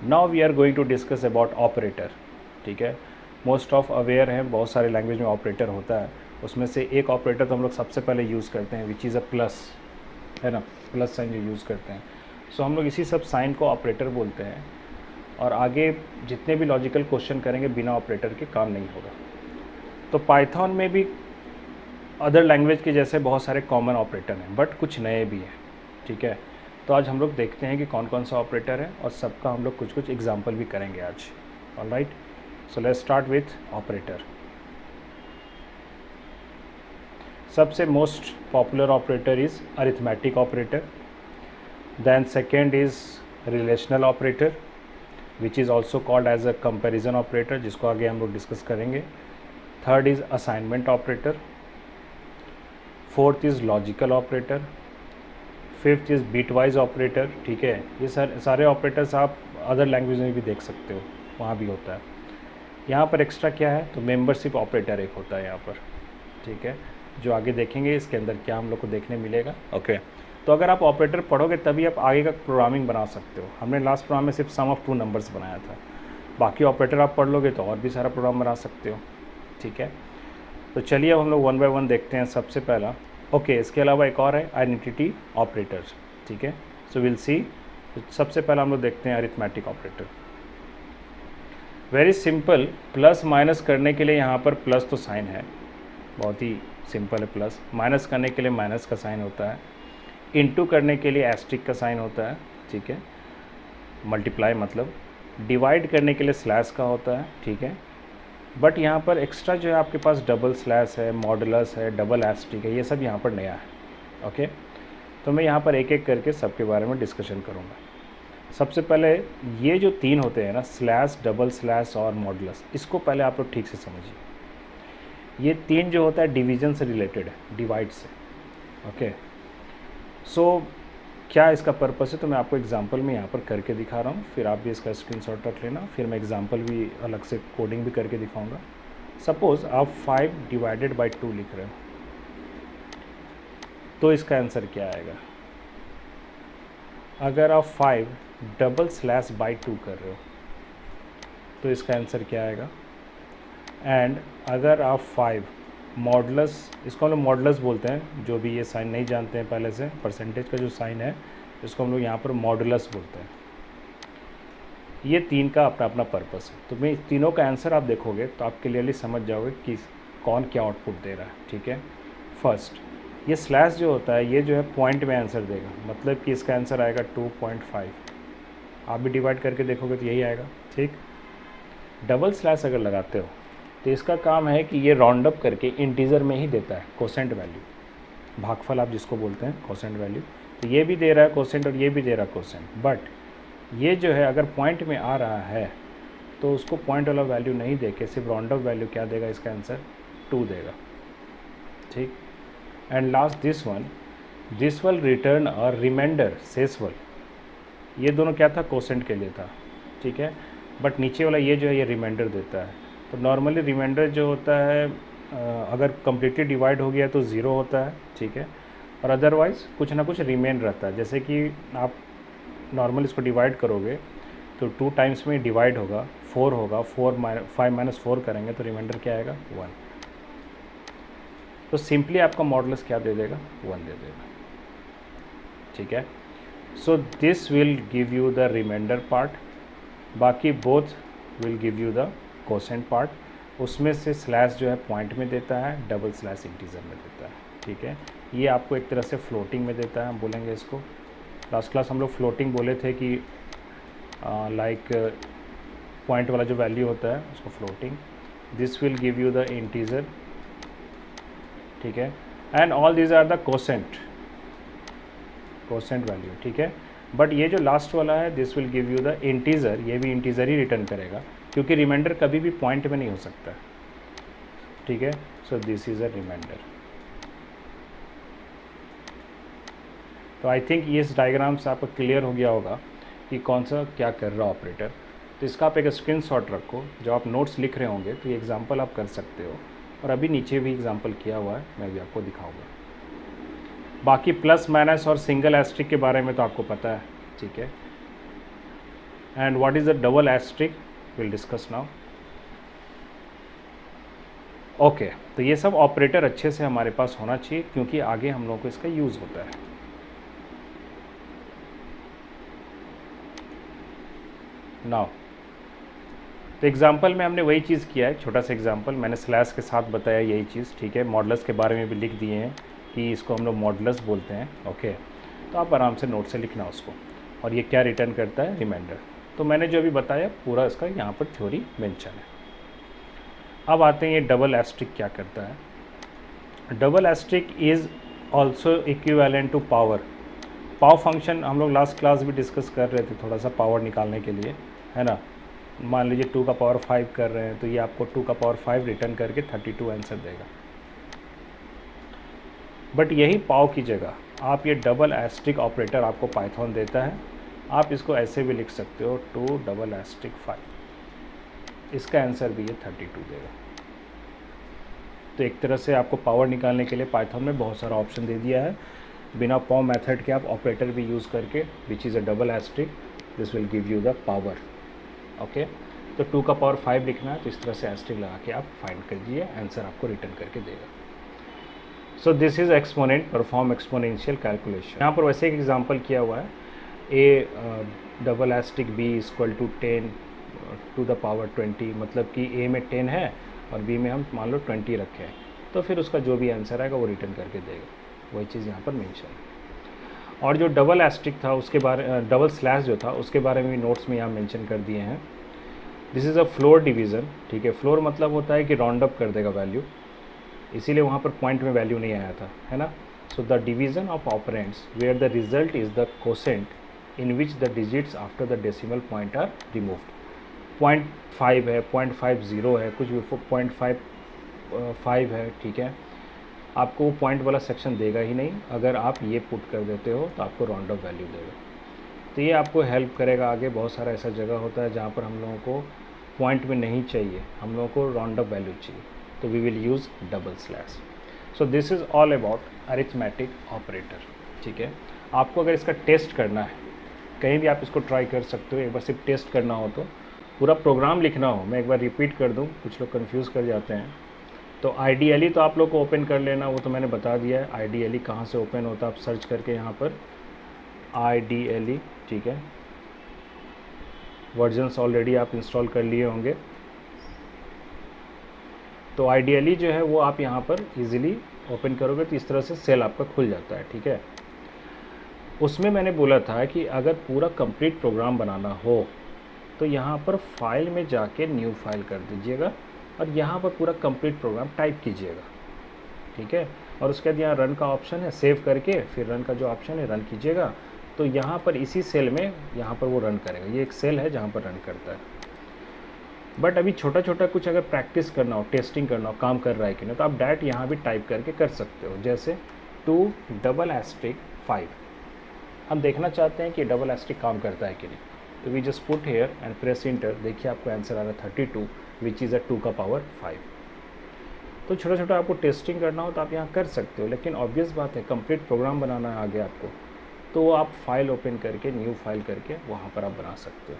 Now we are going to discuss about operator. ठीक है, most of aware हैं, बहुत सारे लैंग्वेज में ऑपरेटर होता है। उसमें से एक ऑपरेटर तो हम लोग सबसे पहले यूज़ करते हैं, विच इज़ अ प्लस, है ना, प्लस साइन जो यूज़ करते हैं। सो हम लोग इसी सब साइन को ऑपरेटर बोलते हैं, और आगे जितने भी लॉजिकल क्वेश्चन करेंगे बिना ऑपरेटर के काम नहीं होगा। तो पाइथन में भी अदर लैंग्वेज के जैसे बहुत सारे कॉमन ऑपरेटर हैं, बट कुछ नए भी हैं। ठीक है, तो आज हम लोग देखते हैं कि कौन कौन सा ऑपरेटर है, और सबका हम लोग कुछ कुछ एग्जाम्पल भी करेंगे आज। Alright, so let's start with operator. सबसे most popular operator is arithmetic operator, then second is relational operator which is also called as a comparison operator, जिसको आगे हम लोग डिस्कस करेंगे। Third is assignment operator, fourth is logical operator, fifth is bitwise operator. ठीक है, ये सारे operators आप अदर लैंग्वेज में भी देख सकते हो, वहाँ भी होता है। यहाँ पर एक्स्ट्रा क्या है, तो मेंबरशिप ऑपरेटर एक होता है यहाँ पर। ठीक है, जो आगे देखेंगे इसके अंदर क्या हम लोग को देखने मिलेगा। ओके, तो अगर आप ऑपरेटर पढ़ोगे तभी आप आगे का प्रोग्रामिंग बना सकते हो। हमने लास्ट प्रोग्राम में सिर्फ सम ऑफ टू नंबर्स बनाया था, बाकी ऑपरेटर आप पढ़ लोगे तो और भी सारा प्रोग्राम बना सकते हो। ठीक है, तो चलिए अब हम लोग वन बाय वन देखते हैं। सबसे पहला, ओके, इसके अलावा एक और है आइडेंटिटी ऑपरेटर्स। ठीक है, सो विल सी। सबसे पहला हम लोग देखते हैं arithmetic operator. Very simple, plus minus करने के लिए यहाँ पर प्लस तो साइन है, बहुत ही सिंपल है। प्लस माइनस करने के लिए माइनस का साइन होता है, इनटू करने के लिए एस्ट्रिक का साइन होता है। ठीक है, मल्टीप्लाई मतलब, डिवाइड करने के लिए स्लैश का होता है। ठीक है, बट यहाँ पर एक्स्ट्रा जो है आपके पास डबल स्लैश है, मॉडुलस है, डबल एस्ट्रिक है, ये सब यहाँ पर नया है। ओके, तो मैं यहाँ पर एक एक करके सबके बारे में डिस्कशन करूँगा। सबसे पहले ये जो तीन होते हैं ना, स्लैश, डबल स्लैश और मॉडुलस, इसको पहले आप लोग ठीक से समझिए। ये तीन जो होता है डिवीजन से रिलेटेड है, डिवाइड से। ओके, सो क्या इसका पर्पस है, तो मैं आपको एग्जांपल में यहाँ पर करके दिखा रहा हूँ, फिर आप भी इसका स्क्रीनशॉट रख लेना, फिर मैं एग्जांपल भी अलग से कोडिंग भी करके दिखाऊंगा। सपोज़ आप 5 डिवाइडेड बाई 2 लिख रहे हो, तो इसका आंसर क्या आएगा। अगर आप 5 डबल स्लैश बाई 2 कर रहे हो तो इसका आंसर क्या आएगा। एंड अगर आप 5 मॉडुलस, इसको हम लोग मॉडुलस बोलते हैं, जो भी ये साइन नहीं जानते हैं पहले से, परसेंटेज का जो साइन है इसको हम लोग यहाँ पर मॉडुलस बोलते हैं। ये तीन का अपना अपना पर्पस है, तो मैं तीनों का आंसर आप देखोगे तो आप क्लियरली समझ जाओगे कि कौन क्या आउटपुट दे रहा है। ठीक है, फर्स्ट ये स्लैश जो होता है, ये जो है पॉइंट में आंसर देगा, मतलब कि इसका आंसर आएगा 2.5। आप भी डिवाइड करके देखोगे तो यही आएगा। ठीक, डबल स्लैश अगर लगाते हो तो इसका काम है कि ये राउंड अप करके इंटीजर में ही देता है कोसेंट वैल्यू, भागफल आप जिसको बोलते हैं, कोसेंट वैल्यू। तो ये भी दे रहा है कोसेंट और ये भी दे रहा है कोसेंट, बट ये जो है अगर पॉइंट में आ रहा है तो उसको पॉइंट वाला वैल्यू नहीं दे के सिर्फ राउंड अप वैल्यू क्या देगा, इसका आंसर 2 देगा। ठीक, and last this will return a remainder शेषफल। ये दोनों क्या था, कोसेंट के लिए था। ठीक है, बट नीचे वाला ये जो है ये रिमाइंडर देता है। तो नॉर्मली रिमाइंडर जो होता है अगर कम्प्लीटली डिवाइड हो गया तो 0 होता है। ठीक है, और अदरवाइज़ कुछ ना कुछ रिमेन रहता है। जैसे कि आप नॉर्मल इसको डिवाइड करोगे तो 2 टाइम्स में डिवाइड होगा, 4 होगा, 5 माइनस 4 करेंगे तो रिमाइंडर क्या आएगा, 1। तो सिंपली आपका मॉडुलस क्या दे देगा, 1 दे देगा। ठीक है, so this will give you the remainder part, बाकी both will give you the quotient part. उसमें से स्लैश जो है पॉइंट में देता है, डबल स्लैश इंटीजर में देता है। ठीक है, ये आपको एक तरह से फ्लोटिंग में देता है, हम बोलेंगे इसको। लास्ट क्लास हम लोग फ्लोटिंग बोले थे कि लाइक पॉइंट वाला जो वैल्यू होता है उसको floating. This will give you the integer. ठीक है, and all these are the quotient value. ठीक है, बट ये जो लास्ट वाला है this will give you the integer, ये भी इंटीजर ही रिटर्न करेगा क्योंकि रिमाइंडर कभी भी पॉइंट में नहीं हो सकता। ठीक है, so this is a reminder. तो आई थिंक ये इस डायग्राम से आपको क्लियर हो गया होगा कि कौन सा क्या कर रहा ऑपरेटर। तो इसका आप एक स्क्रीनशॉट रखो, जब आप नोट्स लिख रहे होंगे तो ये एग्जांपल आप कर सकते हो, और अभी नीचे भी एग्जांपल किया हुआ है, मैं भी आपको दिखाऊंगा। बाकी प्लस माइनस और सिंगल एस्ट्रिक के बारे में तो आपको पता है। ठीक है, and what is the double asterisk, will discuss now. Okay, तो ये सब ऑपरेटर अच्छे से हमारे पास होना चाहिए क्योंकि आगे हम लोगों को इसका यूज़ होता है। नाउ तो एग्जाम्पल में हमने वही चीज़ किया है, छोटा सा एग्जाम्पल मैंने स्लैश के साथ बताया यही चीज़, ठीक है। मॉडल्स के बारे में भी लिख दिए हैं कि इसको हम लोग मॉडल्स बोलते हैं, ओके। तो आप आराम से नोट से लिखना उसको। और ये क्या रिटर्न करता है, रिमाइंडर। तो मैंने जो अभी बताया पूरा इसका यहाँ पर थ्योरी मेंशन है। अब आते हैं ये डबल एस्ट्रिक क्या करता है। Double asterisk is also equivalent to power. Power function हम लोग लास्ट क्लास भी डिस्कस कर रहे थे, थोड़ा सा पावर निकालने के लिए, है ना। मान लीजिए 2 का पावर 5 कर रहे हैं तो ये आपको 2 का पावर 5 रिटर्न करके 32 आंसर देगा। बट यही पाव की जगह आप ये डबल एस्ट्रिक ऑपरेटर आपको पाइथन देता है। आप इसको ऐसे भी लिख सकते हो 2 डबल एस्ट्रिक 5, इसका आंसर भी ये 32 देगा। तो एक तरह से आपको पावर निकालने के लिए पाइथन में बहुत सारा ऑप्शन दे दिया है। बिना पाव मेथड के आप ऑपरेटर भी यूज़ करके, which is a double asterisk, this will give you the power, okay. तो 2 का पावर 5 लिखना है तो इस तरह से एस्ट्रिक लगा के आप फाइंड कर दीजिए, आंसर आपको रिटर्न करके देगा। So this is exponent, perform exponential calculation. यहाँ पर वैसे एक एग्जांपल किया हुआ है, a double asterisk b equal to 10 to the power 20, मतलब कि ए में 10 है और बी में हम मान लो 20 रखे हैं, तो फिर उसका जो भी आंसर आएगा वो रिटर्न करके देगा। वही चीज़ यहाँ पर मेंशन है। और जो डबल एस्ट्रिक था उसके बारे, डबल स्लैश जो था उसके बारे में भी नोट्स में यहाँ मेंशन कर दिए हैं। This is a floor division, ठीक है। फ्लोर मतलब होता है कि राउंड अप कर देगा वैल्यू, इसीलिए वहाँ पर पॉइंट में वैल्यू नहीं आया था, है ना। So the division of operands where the result is the quotient in which the digits after the decimal point are removed. 0.5 है, 0.50 है, कुछ भी 0.55 है, ठीक है। आपको वो पॉइंट वाला सेक्शन देगा ही नहीं। अगर आप ये पुट कर देते हो तो आपको राउंड अप वैल्यू देगा। तो ये आपको हेल्प करेगा आगे। बहुत सारा ऐसा जगह होता है जहाँ पर हम लोगों को पॉइंट में नहीं चाहिए, हम लोगों को राउंड अप वैल्यू चाहिए, तो we will use double slash. So this is all about arithmetic operator, ठीक है। आपको अगर इसका टेस्ट करना है, कहीं भी आप इसको ट्राई कर सकते हो। एक बार सिर्फ टेस्ट करना हो तो पूरा प्रोग्राम लिखना हो, मैं एक बार रिपीट कर दूँ, कुछ लोग कन्फ्यूज़ कर जाते हैं। तो आइडियली तो आप लोग को ओपन कर लेना, वो तो मैंने बता दिया है। आइडियली कहाँ से ओपन होता है, आप सर्च करके यहाँ पर आइडियली, ठीक है। वर्जन्स ऑलरेडी आप इंस्टॉल कर लिए होंगे, तो आइडियली जो है वो आप यहाँ पर इजीली ओपन करोगे तो इस तरह से सेल आपका खुल जाता है, ठीक है। उसमें मैंने बोला था कि अगर पूरा कंप्लीट प्रोग्राम बनाना हो तो यहाँ पर फाइल में जाके न्यू फाइल कर दीजिएगा और यहाँ पर पूरा कंप्लीट प्रोग्राम टाइप कीजिएगा, ठीक है। और उसके बाद यहाँ रन का ऑप्शन है, सेव करके फिर रन का जो ऑप्शन है रन कीजिएगा। तो यहाँ पर इसी सेल में यहाँ पर वो रन करेगा। ये एक सेल है जहाँ पर रन करता है। बट अभी छोटा छोटा कुछ अगर प्रैक्टिस करना हो, टेस्टिंग करना हो काम कर रहा है कि नहीं, तो आप डायरेक्ट यहाँ भी टाइप करके कर सकते हो। जैसे 2 डबल एस्ट्रिक 5, हम देखना चाहते हैं कि डबल एस्ट्रिक काम करता है कि नहीं, तो we just put here and press enter. देखिए आपको आंसर आ रहा है 32, विच इज़ अ 2 का पावर 5। तो छोटा छोटा आपको टेस्टिंग करना हो तो आप यहाँ कर सकते हो, लेकिन ऑब्वियस बात है कंप्लीट प्रोग्राम बनाना है आगे आपको, तो आप फाइल ओपन करके न्यू फाइल करके वहाँ पर आप बना सकते हो,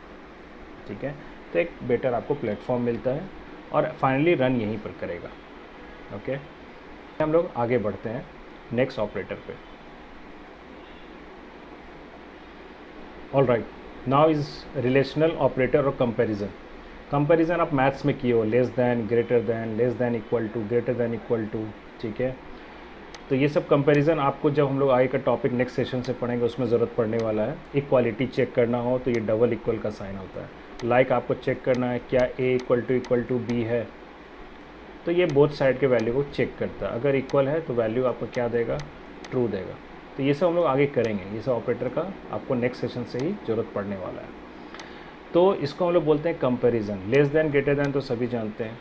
ठीक है। तो एक बेटर आपको प्लेटफॉर्म मिलता है और फाइनली रन यहीं पर करेगा, ओके। हम लोग आगे बढ़ते हैं नेक्स्ट ऑपरेटर पे। All right, now is relational operator और कंपैरिजन। कंपैरिजन आप मैथ्स में किए हो, less than, greater than, less than equal to, greater than equal to, ठीक है। तो ये सब कंपैरिजन आपको जब हम लोग आगे का टॉपिक नेक्स्ट सेशन से पढ़ेंगे उसमें ज़रूरत पड़ने वाला है। इक्वालिटी चेक करना हो तो ये डबल इक्वल का साइन होता है। लाइक आपको चेक करना है क्या ए इक्वल टू बी है, तो ये बोथ साइड के वैल्यू को चेक करता है। अगर इक्वल है तो वैल्यू आपको क्या देगा, ट्रू देगा। तो ये सब हम लोग आगे करेंगे, ये सब ऑपरेटर का आपको नेक्स्ट सेशन से ही ज़रूरत पड़ने वाला है। तो इसको हम लोग बोलते हैं comparison. Less than greater then तो सभी जानते हैं।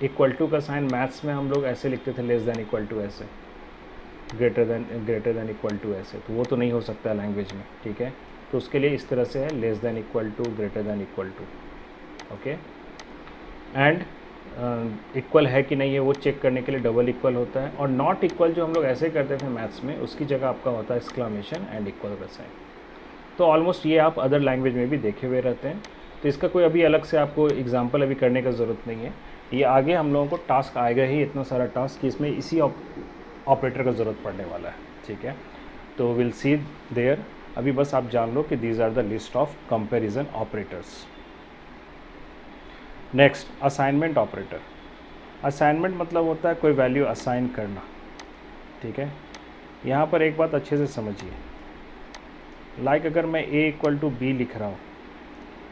इक्वल टू का साइन मैथ्स में हम लोग ऐसे लिखते थे, लेस दैन इक्वल टू ऐसे, ग्रेटर दैन इक्वल टू ऐसे, तो वो तो नहीं हो सकता लैंग्वेज में, ठीक है। तो उसके लिए इस तरह से है, less than equal to, greater than equal to, okay. And equal है कि नहीं है वो चेक करने के लिए डबल इक्वल होता है। और नॉट इक्वल जो हम लोग ऐसे करते थे मैथ्स में, उसकी जगह आपका होता है एक्सक्लामेशन एंड इक्वल का साइन। तो ऑलमोस्ट ये आप अदर लैंग्वेज में भी देखे हुए रहते हैं। तो इसका कोई अभी अलग से आपको एग्जांपल अभी करने का ज़रूरत नहीं है। ये आगे हम लोगों को टास्क आएगा ही, इतना सारा टास्क कि इसमें इसी ऑपरेटर का ज़रूरत पड़ने वाला है, ठीक है। तो विल सी देयर। अभी बस आप जान लो कि these are the list of comparison operators. Next, assignment operator. Assignment मतलब होता है कोई वैल्यू असाइन करना, ठीक है। यहाँ पर एक बात अच्छे से समझिए, लाइक अगर मैं a इक्वल टू बी लिख रहा हूँ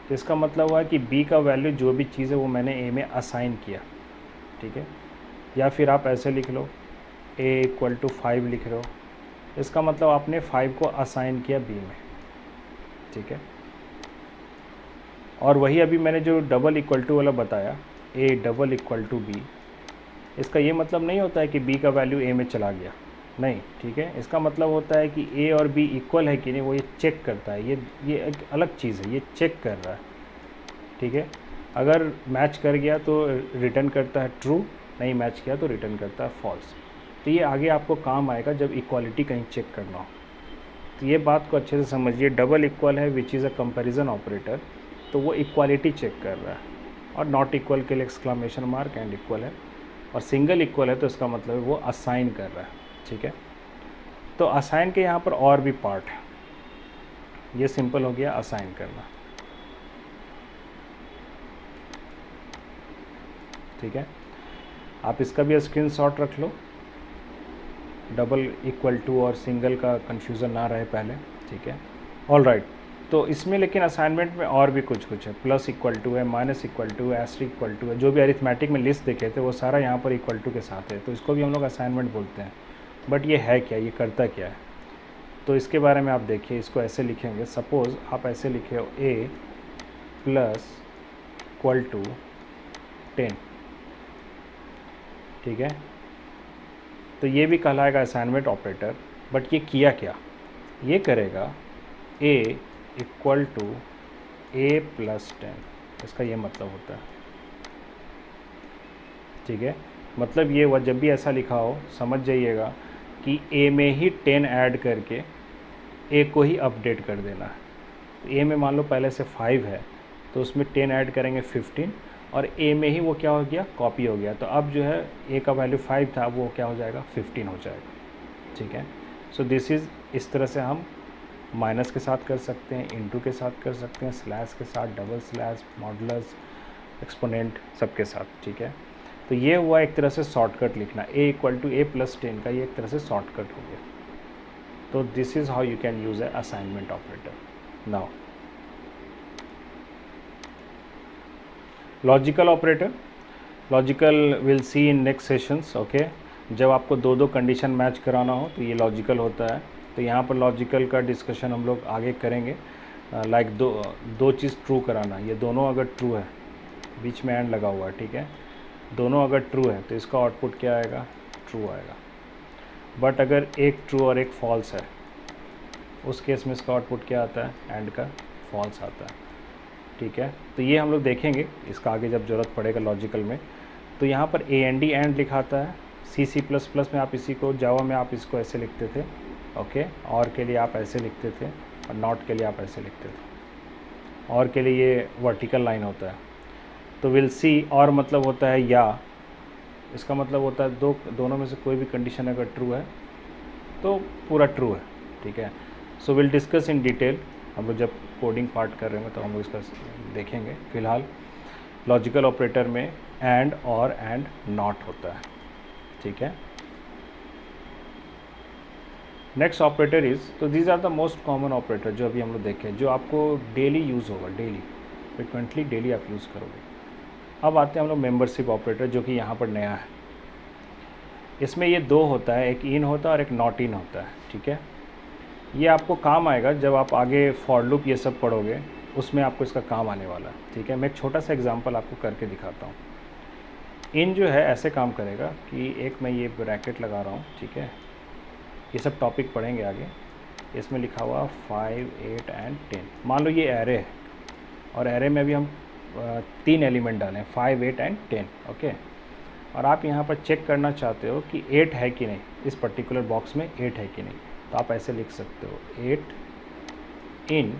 तो इसका मतलब हुआ कि b का वैल्यू जो भी चीज़ है वो मैंने a में असाइन किया, ठीक है। या फिर आप ऐसे लिख लो a इक्वल टू 5 लिख रहे हो, इसका मतलब आपने 5 को असाइन किया b में, ठीक है। और वही अभी मैंने जो डबल इक्वल टू वाला बताया, a double equal to b, इसका ये मतलब नहीं होता है कि b का वैल्यू a में चला गया, नहीं, ठीक है। इसका मतलब होता है कि a और b इक्वल है कि नहीं, वो ये चेक करता है। ये एक अलग चीज़ है, ये चेक कर रहा है, ठीक है। अगर मैच कर गया तो रिटर्न करता है ट्रू, नहीं मैच किया तो रिटर्न करता है फॉल्स। तो ये आगे आपको काम आएगा जब इक्वालिटी कहीं चेक करना हो। तो ये बात को अच्छे से समझिए, डबल इक्वल है विच इज़ अ कंपैरिजन ऑपरेटर, तो वो इक्वालिटी चेक कर रहा है। और नॉट इक्वल के लिए एक्सक्लामेशन मार्क, एंड इक्वल है। और सिंगल इक्वल है तो इसका मतलब है वो असाइन कर रहा है, ठीक है। तो असाइन के यहाँ पर और भी पार्ट है, ये सिंपल हो गया असाइन करना, ठीक है। आप इसका भी स्क्रीनशॉट रख लो, डबल इक्वल टू और सिंगल का कंफ्यूजन ना रहे पहले, ठीक है। ऑल राइट, तो इसमें लेकिन असाइनमेंट में और भी कुछ है, प्लस इक्वल टू है, माइनस इक्वल टू है, एस्ट्रिक इक्वल टू है। जो भी अरिथमेटिक में लिस्ट देखे थे वो सारा यहाँ पर इक्वल टू के साथ है, तो इसको भी हम लोग असाइनमेंट बोलते हैं। बट ये है क्या, ये करता क्या है, तो इसके बारे में आप देखिए। इसको ऐसे लिखेंगे, सपोज़ आप ऐसे लिखे हो a प्लस इक्वल टू 10, ठीक है। तो ये भी कहलाएगा असाइनमेंट ऑपरेटर। बट ये किया क्या, ये करेगा a equal to a plus 10, इसका ये मतलब होता है, ठीक है। मतलब ये हुआ, जब भी ऐसा लिखा हो समझ जाइएगा कि a में ही 10 ऐड करके a को ही अपडेट कर देना है। a में मान लो पहले से 5 है तो उसमें 10 ऐड करेंगे 15, और a में ही वो क्या हो गया, कॉपी हो गया। तो अब जो है a का वैल्यू 5 था, वो क्या हो जाएगा, 15 हो जाएगा, ठीक है। सो दिस इज़, इस तरह से हम माइनस के साथ कर सकते हैं, इनटू के साथ कर सकते हैं, स्लैश के साथ, डबल स्लैश, मॉडुलस, एक्सपोनेंट, सबके साथ, ठीक है। तो ये हुआ एक तरह से शॉर्टकट लिखना, a equal to a plus 10 का ये एक तरह से शॉर्टकट हो गया। तो this is how you can use A assignment operator. Now logical operator, logical will see in next sessions, okay. जब आपको दो दो कंडीशन मैच कराना हो तो ये लॉजिकल होता है। तो यहाँ पर लॉजिकल का डिस्कशन हम लोग आगे करेंगे। लाइक दो चीज़ ट्रू कराना, ये दोनों अगर ट्रू है, बीच में एंड लगा हुआ है, ठीक है, दोनों अगर ट्रू है तो इसका आउटपुट क्या आएगा, ट्रू आएगा। बट अगर एक ट्रू और एक फॉल्स है, उस केस में इसका आउटपुट क्या आता है, एंड का फॉल्स आता है, ठीक है। तो ये हम लोग देखेंगे इसका आगे जब ज़रूरत पड़ेगा लॉजिकल में। तो यहाँ पर AND एंड लिखाता है, C++ में आप इसी को, जावा में आप इसको ऐसे लिखते थे, ओके। और के लिए आप ऐसे लिखते थे, और नॉट के लिए आप ऐसे लिखते थे। और के लिए ये वर्टिकल लाइन होता है। तो विल सी, और मतलब होता है या, इसका मतलब होता है दोनों में से कोई भी कंडीशन अगर ट्रू है तो पूरा ट्रू है, ठीक है। So will discuss in detail, हम लोग जब कोडिंग पार्ट कर रहे हैं तो हम लोग इसका देखेंगे। फ़िलहाल लॉजिकल ऑपरेटर में एंड और एंड नॉट होता है, ठीक है। नेक्स्ट ऑपरेटर इज़, तो these are the most common operator जो अभी हम लोग देखें, जो आपको डेली यूज़ होगा, डेली फ्रिक्वेंटली डेली आप यूज़ करोगे। अब आते हैं हम लोग मेंबरशिप ऑपरेटर, जो कि यहाँ पर नया है। इसमें ये दो होता है, एक इन होता है और एक नॉट इन होता है, ठीक है। ये आपको काम आएगा जब आप आगे फॉर लूप ये सब पढ़ोगे, उसमें आपको इसका काम आने वाला है, ठीक है। मैं एक छोटा सा एग्जांपल आपको करके दिखाता हूँ। इन जो है ऐसे काम करेगा कि एक मैं ये ब्रैकेट लगा रहा हूँ, ठीक है। ये सब टॉपिक पढ़ेंगे आगे। इसमें लिखा हुआ 5, 8 एंड 10। मान लो ये एरे है, और एरे में भी हम 3 एलिमेंट डालें, 5, 8 एंड 10, ओके। और आप यहाँ पर चेक करना चाहते हो कि 8 है कि नहीं, इस पर्टिकुलर बॉक्स में 8 है कि नहीं, तो आप ऐसे लिख सकते हो 8 इन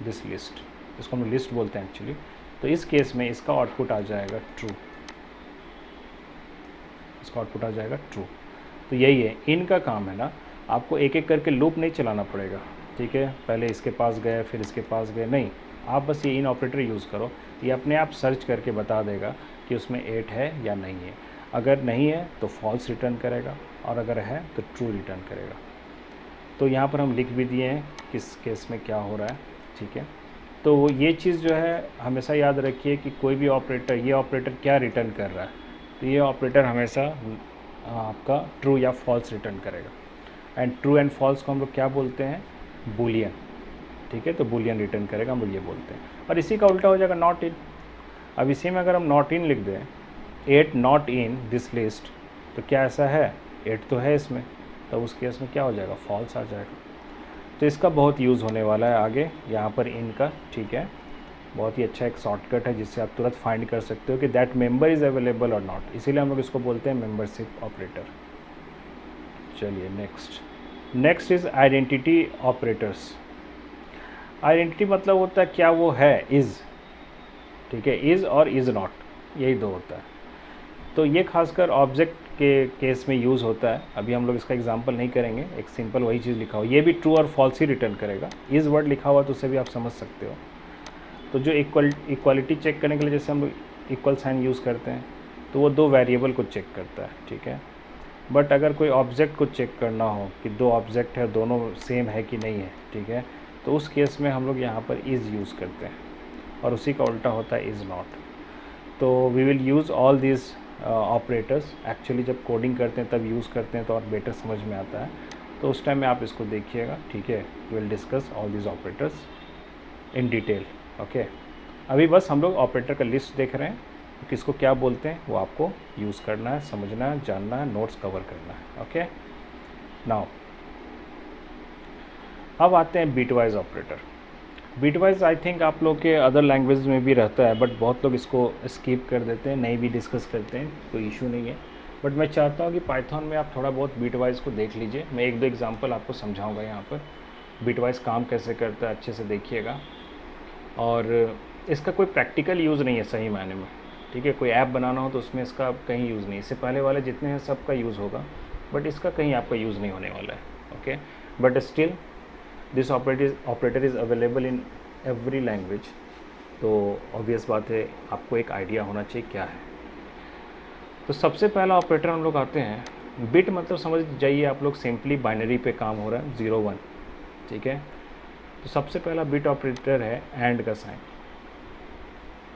दिस लिस्ट, इसको हम लिस्ट बोलते हैं एक्चुअली। तो इस केस में इसका आउटपुट आ जाएगा ट्रू, इसका आउटपुट आ जाएगा ट्रू। तो यही है इनका काम है ना, आपको एक एक करके लूप नहीं चलाना पड़ेगा, ठीक है, पहले इसके पास गए फिर इसके पास गए, नहीं, आप बस ये इन ऑपरेटर यूज़ करो, ये अपने आप सर्च करके बता देगा कि उसमें 8 है या नहीं है। अगर नहीं है तो फॉल्स रिटर्न करेगा, और अगर है तो ट्रू रिटर्न करेगा। तो यहाँ पर हम लिख भी दिए हैं किस केस में क्या हो रहा है, ठीक है। तो ये चीज़ जो है हमेशा याद रखिए कि कोई भी ऑपरेटर, ये ऑपरेटर क्या रिटर्न कर रहा है, तो ये ऑपरेटर हमेशा आपका ट्रू या फॉल्स रिटर्न करेगा। एंड ट्रू एंड फॉल्स को हम लोग क्या बोलते हैं, बूलियन, ठीक है। तो बूलियन रिटर्न करेगा, हम लोग ये बोलते हैं। और इसी का उल्टा हो जाएगा नॉट इन। अब इसी में अगर हम नॉट इन लिख दें, 8 नॉट इन दिस लिस्ट, तो क्या ऐसा है, 8 तो है इसमें, तो उस केस में क्या हो जाएगा, फॉल्स आ जाएगा। तो इसका बहुत यूज़ होने वाला है आगे यहाँ पर इनका, ठीक है। बहुत ही अच्छा एक शॉर्टकट है जिससे आप तुरंत फाइंड कर सकते हो कि दैट मेंबर इज़ अवेलेबल और नॉट, इसीलिए हम लोग इसको बोलते हैं मेंबरशिप ऑपरेटर। चलिए next is identity operators. Identity मतलब होता है क्या वो है, इज़, ठीक है, इज़ और इज़ नॉट, यही दो होता है। तो ये खासकर ऑब्जेक्ट के केस में यूज़ होता है। अभी हम लोग इसका एग्जांपल नहीं करेंगे, एक सिंपल वही चीज़ लिखा हो, ये भी ट्रू और फॉल्स ही रिटर्न करेगा। इज़ वर्ड लिखा हुआ तो उससे भी आप समझ सकते हो। तो जो इक्वालिटी चेक करने के लिए जैसे हम लोग इक्वल साइन यूज़ करते हैं, तो वो दो वेरिएबल को चेक करता है, ठीक है। बट अगर कोई ऑब्जेक्ट को चेक करना हो कि दो ऑब्जेक्ट है, दोनों सेम है कि नहीं है, ठीक है, तो उस केस में हम लोग यहाँ पर इज़ यूज़ करते हैं, और उसी का उल्टा होता है इज़ नॉट। तो we will use all this operators, actually जब कोडिंग करते हैं तब यूज़ करते हैं तो और बेटर समझ में आता है। तो उस टाइम में आप इसको देखिएगा, ठीक है। We will discuss all this operators in detail, okay. अभी बस हम लोग ऑपरेटर का लिस्ट देख रहे हैं, किसको क्या बोलते हैं वो आपको यूज़ करना है, समझना है, जानना है, नोट्स कवर करना है, ओके। नाउ अब आते हैं बीटवाइज ऑपरेटर। बीटवाइज आई थिंक आप लोग के अदर लैंग्वेज में भी रहता है, बट बहुत लोग इसको स्किप कर देते हैं, नहीं भी डिस्कस करते हैं, कोई इशू नहीं है। बट मैं चाहता हूँ कि पाइथन में आप थोड़ा बहुत बीटवाइज को देख लीजिए। मैं एक दो एग्जांपल आपको समझाऊंगा यहाँ पर, बीटवाइज काम कैसे करता है, अच्छे से देखिएगा। और इसका कोई प्रैक्टिकल यूज़ नहीं है सही मायने में, ठीक है। कोई ऐप बनाना हो तो उसमें इसका कहीं यूज़ नहीं, इससे पहले वाले जितने हैं सबका यूज़ होगा, बट इसका कहीं आपका यूज़ नहीं होने वाला है, okay. But still this operator is available in every language. तो ऑब्वियस बात है आपको एक आइडिया होना चाहिए क्या है। तो सबसे पहला ऑपरेटर हम लोग आते हैं, बिट मतलब समझ जाइए आप लोग, सिंपली बाइनरी पे काम हो रहा है, 0 1, ठीक है। तो सबसे पहला बिट ऑपरेटर है एंड का साइन,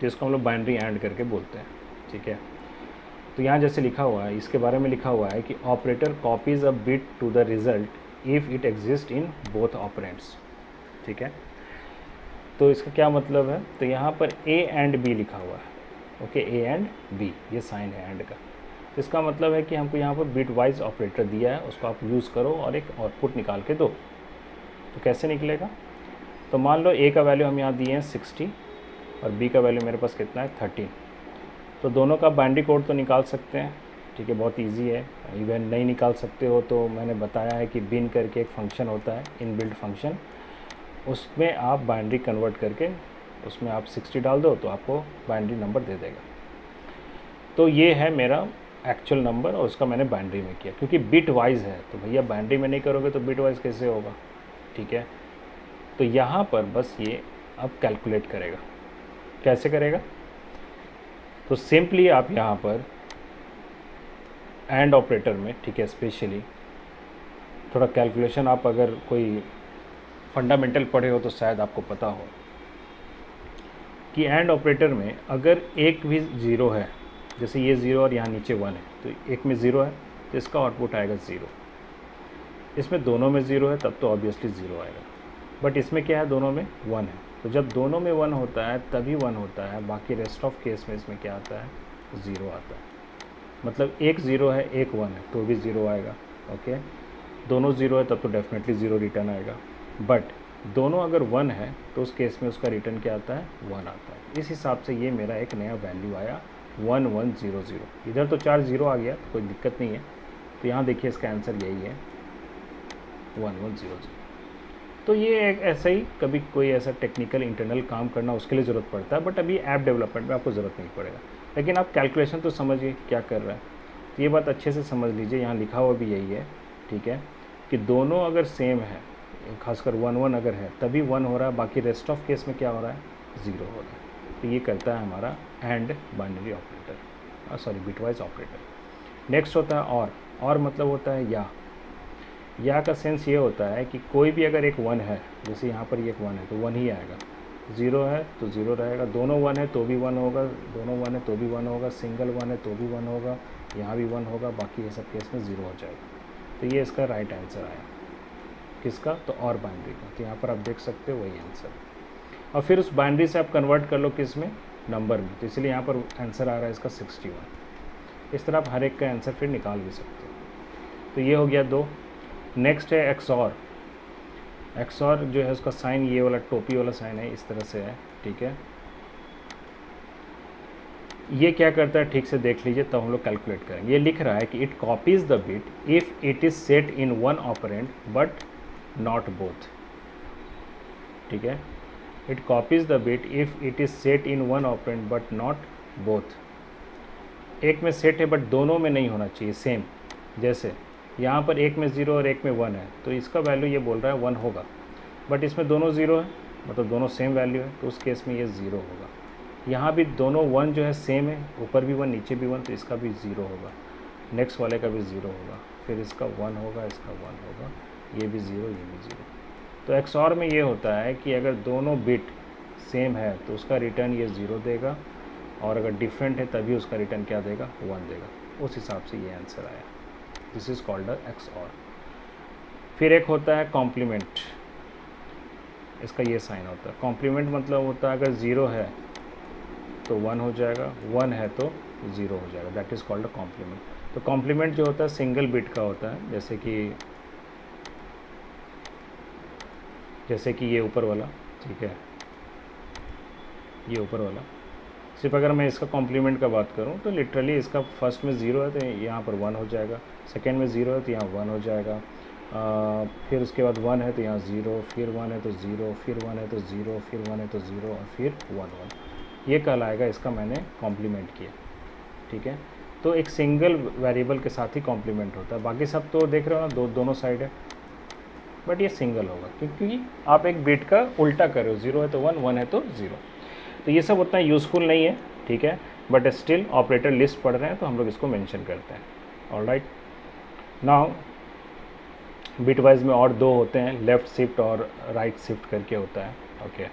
जिसको हम लोग बाइनरी एंड करके बोलते हैं, ठीक है। तो यहाँ जैसे लिखा हुआ है, इसके बारे में लिखा हुआ है कि operator copies a bit to the result if it exist in both operands, ठीक है। तो इसका क्या मतलब है, तो यहाँ पर ए एंड बी लिखा हुआ है, ओके, ए एंड बी, ये साइन है एंड का। इसका मतलब है कि हमको यहाँ पर बिट वाइज ऑपरेटर दिया है, उसको आप यूज़ करो और एक आउटपुट निकाल के दो। तो कैसे निकलेगा, तो मान लो ए का वैल्यू हम यहाँ दिए हैं 60 और बी का वैल्यू मेरे पास कितना है 13। तो दोनों का बाइनरी कोड तो निकाल सकते हैं, ठीक है, बहुत इजी है। इवन नहीं निकाल सकते हो तो मैंने बताया है कि बिन करके एक फंक्शन होता है, इनबिल्ट फंक्शन, उसमें आप बाइनरी कन्वर्ट करके उसमें आप 60 डाल दो तो आपको बाइनरी नंबर दे देगा। तो ये है मेरा एक्चुअल नंबर और उसका मैंने बाइनरी में किया, क्योंकि बिट वाइज है तो भैया बाइनरी में नहीं करोगे तो बिट वाइज कैसे होगा, ठीक है। तो यहाँ पर बस ये अब कैलकुलेट करेगा, कैसे करेगा, तो सिंपली आप यहाँ पर एंड ऑपरेटर में, ठीक है, स्पेशली थोड़ा कैलकुलेशन, आप अगर कोई फंडामेंटल पढ़े हो तो शायद आपको पता हो कि एंड ऑपरेटर में अगर एक भी ज़ीरो है, जैसे ये ज़ीरो और यहाँ नीचे 1 है, तो एक में ज़ीरो है तो इसका आउटपुट आएगा 0। इसमें दोनों में ज़ीरो है तब तो ऑब्वियसली 0 आएगा, बट इसमें क्या है, दोनों में 1 है, तो जब दोनों में 1 होता है तभी 1 होता है, बाकी रेस्ट ऑफ केस में इसमें क्या आता है, 0 आता है। मतलब एक 0 है एक 1 है तो भी 0 आएगा, ओके। दोनों 0 है तब तो डेफिनेटली 0 रिटर्न आएगा, बट दोनों अगर 1 है तो उस केस में उसका रिटर्न क्या आता है, 1 आता है। इस हिसाब से ये मेरा एक नया वैल्यू आया 1100। इधर तो 4 0 आ गया तो कोई दिक्कत नहीं है, तो यहाँ देखिए इसका आंसर यही है 1100। तो ये एक ऐसा ही कभी कोई ऐसा टेक्निकल इंटरनल काम करना उसके लिए ज़रूरत पड़ता है, बट अभी ऐप डेवलपमेंट में आपको ज़रूरत नहीं पड़ेगा। लेकिन आप कैलकुलेशन तो समझिए क्या कर रहा है, तो ये बात अच्छे से समझ लीजिए, यहाँ लिखा हुआ भी यही है, ठीक है, कि दोनों अगर सेम है, खासकर 1 1 अगर है तभी 1 हो रहा है, बाकी रेस्ट ऑफ केस में क्या हो रहा है, 0 हो रहा है। तो ये करता है हमारा and binary operator, sorry bitwise operator. Next होता है और मतलब होता है या का सेंस ये होता है कि कोई भी अगर एक 1 है, जैसे यहाँ पर ये एक 1 है तो 1 ही आएगा, 0 है तो 0 रहेगा, दोनों 1 है तो भी 1 होगा, दोनों 1 है तो भी 1 होगा, सिंगल 1 है तो भी 1 होगा, यहाँ भी 1 होगा, बाकी ये सब केस में 0 हो जाएगा। तो ये इसका राइट आंसर आया, किसका, तो और बाइनरी का। तो यहाँ पर आप देख सकते हो वही आंसर। और फिर उस बाइनरी से आप कन्वर्ट कर लो किस में, नंबर में, तो इसलिए यहाँ पर आंसर आ रहा है इसका 61। इस तरह आप हर एक का आंसर फिर निकाल भी सकते हो। तो ये हो गया 2। नेक्स्ट है एक्सऑर। एक्सऑर जो है उसका साइन ये वाला टोपी वाला साइन है, इस तरह से है, ठीक है। ये क्या करता है ठीक से देख लीजिए, तब हम लोग कैलकुलेट करेंगे। ये लिख रहा है कि it copies the bit if it is set in one operand but not both, ठीक है। It copies the bit if it is set in one operand but not both. एक में सेट है बट दोनों में नहीं होना चाहिए सेम। जैसे यहाँ पर एक में 0 और एक में 1 है, तो इसका वैल्यू ये बोल रहा है 1 होगा, बट इसमें दोनों 0 है, मतलब दोनों सेम वैल्यू है, तो उस केस में ये 0 होगा। यहाँ भी दोनों 1 जो है सेम है, ऊपर भी 1 नीचे भी 1, तो इसका भी 0 होगा, नेक्स्ट वाले का भी 0 होगा, फिर इसका 1 होगा, इसका 1 होगा, ये भी 0, ये भी 0। तो एक्सऑर में ये होता है कि अगर दोनों बिट सेम है तो उसका रिटर्न ये 0 देगा, और अगर डिफरेंट है तभी उसका रिटर्न क्या देगा, 1 देगा। उस हिसाब से ये आंसर आया। This is called a XOR. फिर एक होता है कॉम्प्लीमेंट, इसका ये साइन होता है। कॉम्प्लीमेंट मतलब होता है अगर 0 है तो 1 हो जाएगा, 1 है तो 0 हो जाएगा, that is called a compliment. तो कॉम्प्लीमेंट जो होता है सिंगल बिट का होता है, जैसे कि ये ऊपर वाला, ठीक है, ये ऊपर वाला। सिर्फ अगर मैं इसका कॉम्प्लीमेंट का बात करूं तो लिटरली इसका फर्स्ट में 0 है तो यहाँ पर 1 हो जाएगा, सेकेंड में 0 है तो यहाँ 1 हो जाएगा, फिर उसके बाद 1 है तो यहाँ 0, फिर 1 है तो 0, फिर 1 है तो 0, फिर 1 है तो 0, और फिर 1 1। ये कहलाएगा इसका मैंने कॉम्प्लीमेंट किया, ठीक है। तो एक सिंगल वेरिएबल के साथ ही कॉम्प्लीमेंट होता है, बाकी सब तो देख रहे हो ना, दोनों साइड है, बट ये सिंगल होगा क्योंकि आप एक बिट का उल्टा कर रहे हो, 0 है तो 1, 1 है तो 0। तो ये सब उतना यूज़फुल नहीं है, ठीक है, बट स्टिल ऑपरेटर लिस्ट पढ़ रहे हैं तो हम लोग इसको मेंशन करते हैं। ऑलराइट, नाउ बिटवाइज में और 2 होते हैं, लेफ़्ट शिफ्ट और राइट शिफ्ट करके होता है, ओके।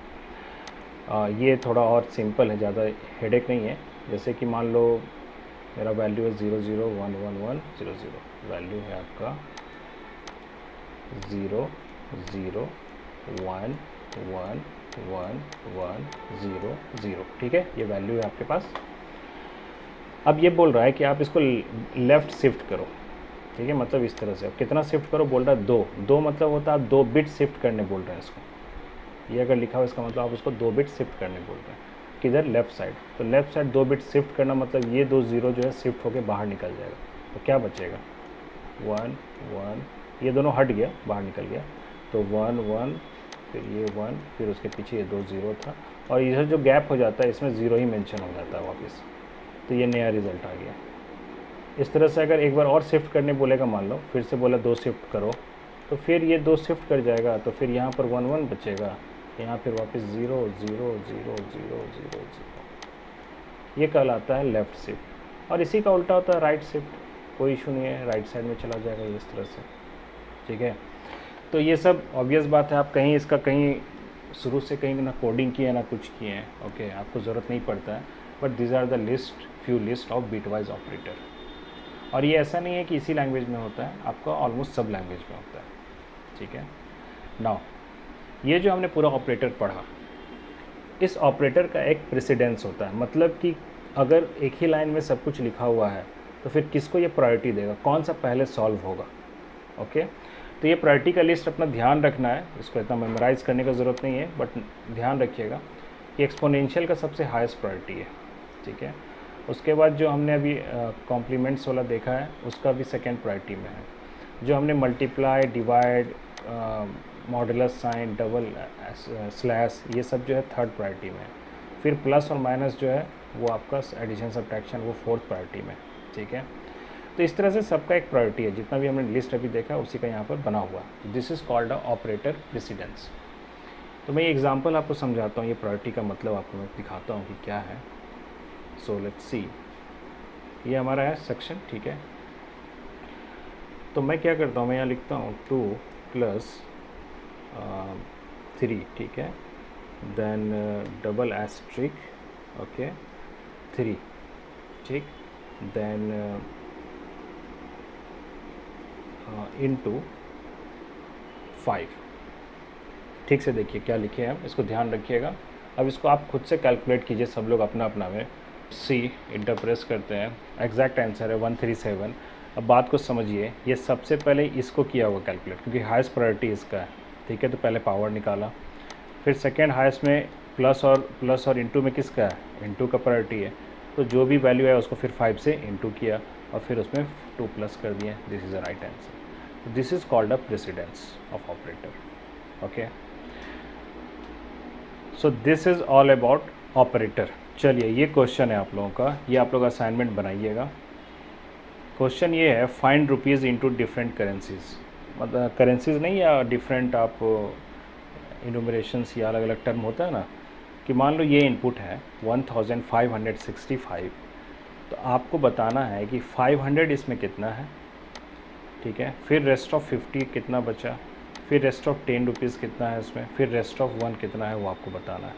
ये थोड़ा और सिंपल है, ज़्यादा हेडेक नहीं है। जैसे कि मान लो मेरा वैल्यू है 0 0 1 1 1 0 0, वैल्यू है आपका 0 0 1 1 1 1 0 0, ठीक है, ये वैल्यू है आपके पास। अब ये बोल रहा है कि आप इसको लेफ़्ट शिफ्ट करो, ठीक है, मतलब इस तरह से। अब कितना शिफ्ट करो बोल रहा है, 2 मतलब होता है आप 2 बिट शिफ्ट करने बोल रहे हैं इसको। ये अगर लिखा हो इसका मतलब आप उसको 2 बिट शिफ्ट करने बोल रहे हैं, किधर, लेफ़्ट साइड। तो लेफ़्ट साइड 2 बिट शिफ्ट करना मतलब ये 2 0 जो है शिफ्ट होकर बाहर निकल जाएगा, तो क्या बचेगा, 1 1, ये दोनों हट गया, बाहर निकल गया, तो 1 1, फिर ये 1, फिर उसके पीछे ये 2 0 था, और इधर जो गैप हो जाता है इसमें 0 ही मेंशन हो जाता है वापस, तो ये नया रिज़ल्ट आ गया। इस तरह से अगर एक बार और शिफ्ट करने बोलेगा, मान लो फिर से बोला 2 शिफ्ट करो, तो फिर ये 2 शिफ्ट कर जाएगा, तो फिर यहाँ पर 1 1 बचेगा, यहाँ फिर वापस 0 0 0 0 0 0। ये कहलाता है लेफ़्ट शिफ्ट। और इसी का उल्टा होता है राइट शिफ्ट, कोई इशू नहीं है, राइट साइड में चला जाएगा इस तरह से, ठीक है। तो ये सब ऑब्वियस बात है, आप कहीं इसका कहीं शुरू से कहीं ना कोडिंग किए ना कुछ किए हैं, ओके, आपको ज़रूरत नहीं पड़ता है, but this are the few list of bitwise operator. और ये ऐसा नहीं है कि इसी लैंग्वेज में होता है, आपका ऑलमोस्ट सब लैंग्वेज में होता है, ठीक है। नाउ ये जो हमने पूरा ऑपरेटर पढ़ा, इस ऑपरेटर का एक प्रेसिडेंस होता है, मतलब कि अगर एक ही लाइन में सब कुछ लिखा हुआ है तो फिर किसको ये प्रायोरिटी देगा, कौन सा पहले सॉल्व होगा, ओके। तो ये प्रायोरिटी का लिस्ट अपना ध्यान रखना है, इसको इतना मेमोराइज़ करने का ज़रूरत नहीं है, बट ध्यान रखिएगा कि एक्सपोनेंशियल का सबसे हाईएस्ट प्रायोरिटी है, ठीक है। उसके बाद जो हमने अभी कॉम्प्लीमेंट्स वाला देखा है उसका भी सेकेंड प्रायोरिटी में है। जो हमने multiply, divide, modulus sign, double slash, ये सब जो है थर्ड प्रायोरिटी में। फिर प्लस और माइनस जो है वो आपका एडिशन सब्ट्रैक्शन वो फोर्थ प्रायोरिटी में, ठीक है। तो इस तरह से सबका एक प्रायोरिटी है, जितना भी हमने लिस्ट अभी देखा उसी का यहाँ पर बना हुआ। This is called a operator precedence. तो मैं ये एग्जांपल आपको समझाता हूँ, ये प्रायोरिटी का मतलब आपको मैं दिखाता हूँ कि क्या है। सो लेट्स सी, ये हमारा है सेक्शन, ठीक है। तो मैं क्या करता हूँ, मैं यहाँ लिखता हूँ 2 + 3, ठीक है, देन डबल एस्ट्रिक, ओके 3, ठीक, देन इनटू 5। ठीक से देखिए क्या लिखे हैं हम, इसको ध्यान रखिएगा। अब इसको आप खुद से कैलकुलेट कीजिए, सब लोग अपना अपना में। सी इंटर प्रेस करते हैं, एग्जैक्ट आंसर है 137। अब बात को समझिए, ये सबसे पहले इसको किया होगा कैलकुलेट, क्योंकि हाईएस्ट प्रायोरिटी इसका है, ठीक है। तो पहले पावर निकाला, फिर सेकेंड हाईएस्ट में प्लस और इंटू में किसका है, इंटू का प्रायोरिटी है, तो जो भी वैल्यू है उसको फिर 5 से इंटू किया और फिर उसमें 2 प्लस कर दिए। This is the right answer. This is called a precedence of operator, okay. So this is all about operator. चलिए ये क्वेश्चन है आप लोगों का, ये आप लोग असाइनमेंट बनाइएगा। क्वेश्चन ये है, find rupees into different currencies, मतलब करेंसीज नहीं, या डिफरेंट आप इनूमरेशंस या अलग अलग टर्म होता है ना, कि मान लो ये इनपुट है 1565, तो आपको बताना है कि 500 इसमें कितना है, ठीक है। फिर रेस्ट ऑफ 50 कितना बचा, फिर रेस्ट ऑफ 10 रुपीज़ कितना है इसमें, फिर रेस्ट ऑफ 1 कितना है वो आपको बताना है,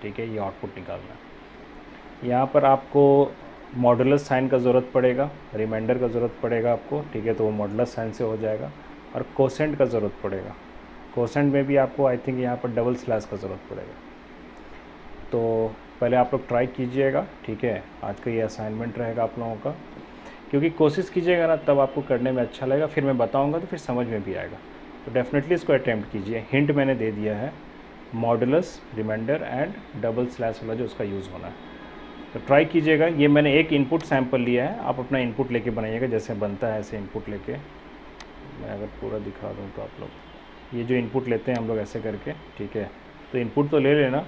ठीक है। ये आउटपुट निकालना है। यहाँ पर आपको मॉडुलस साइन का ज़रूरत पड़ेगा, रिमाइंडर का ज़रूरत पड़ेगा आपको, ठीक है, तो वो मॉडुलस साइन से हो जाएगा। और कोसेंट का ज़रूरत पड़ेगा, कोसेंट में भी आपको आई थिंक यहाँ पर डबल स्लैश का ज़रूरत पड़ेगा। तो पहले आप लोग ट्राई कीजिएगा, ठीक है। आज का ये असाइनमेंट रहेगा आप लोगों का, क्योंकि कोशिश कीजिएगा ना तब आपको करने में अच्छा लगेगा, फिर मैं बताऊँगा तो फिर समझ में भी आएगा। तो डेफिनेटली इसको अटैम्प्ट कीजिए। हिंट मैंने दे दिया है, modulus, reminder and double slash वाला जो उसका यूज़ होना है, तो ट्राई कीजिएगा। ये मैंने एक इनपुट सैंपल लिया है, आप अपना इनपुट लेके बनाइएगा, जैसे बनता है ऐसे इनपुट लेके। मैं अगर पूरा दिखा दूँ तो आप लोग ये जो इनपुट लेते हैं हम लोग ऐसे करके, ठीक है। तो इनपुट तो ले लेना,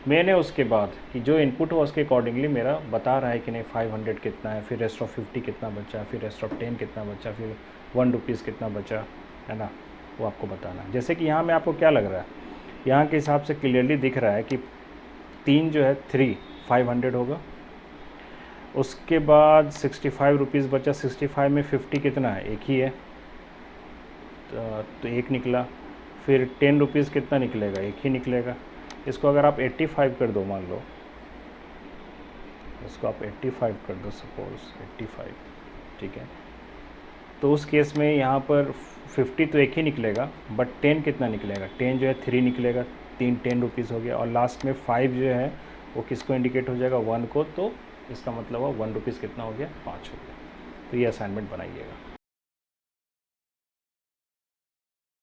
मैंने उसके बाद कि जो इनपुट हो उसके अकॉर्डिंगली मेरा बता रहा है कि नहीं 500 कितना है, फिर रेस्ट ऑफ 50 कितना बचा, फिर रेस्ट ऑफ 10 कितना बचा, फिर 1 रुपीज़ कितना बचा, है ना, वो आपको बताना है। जैसे कि यहाँ में आपको क्या लग रहा है, यहाँ के हिसाब से क्लियरली दिख रहा है कि 3 जो है 3 500 होगा। उसके बाद 65 रुपीज़ बचा, 65 में 50 कितना है, एक ही है, तो एक निकला। फिर 10 रुपीज़ कितना निकलेगा, एक ही निकलेगा। इसको अगर आप 85 कर दो, मान लो इसको आप 85 कर दो, सपोज 85, ठीक है, तो उस केस में यहाँ पर 50 तो एक ही निकलेगा, बट 10 कितना निकलेगा, 10 जो है 3 निकलेगा, 10 रुपीज़ हो गया। और लास्ट में 5 जो है वो किसको इंडिकेट हो जाएगा, 1 को, तो इसका मतलब हुआ 1 रुपीज़ कितना हो गया, 5 हो गया। तो ये असाइनमेंट बनाइएगा।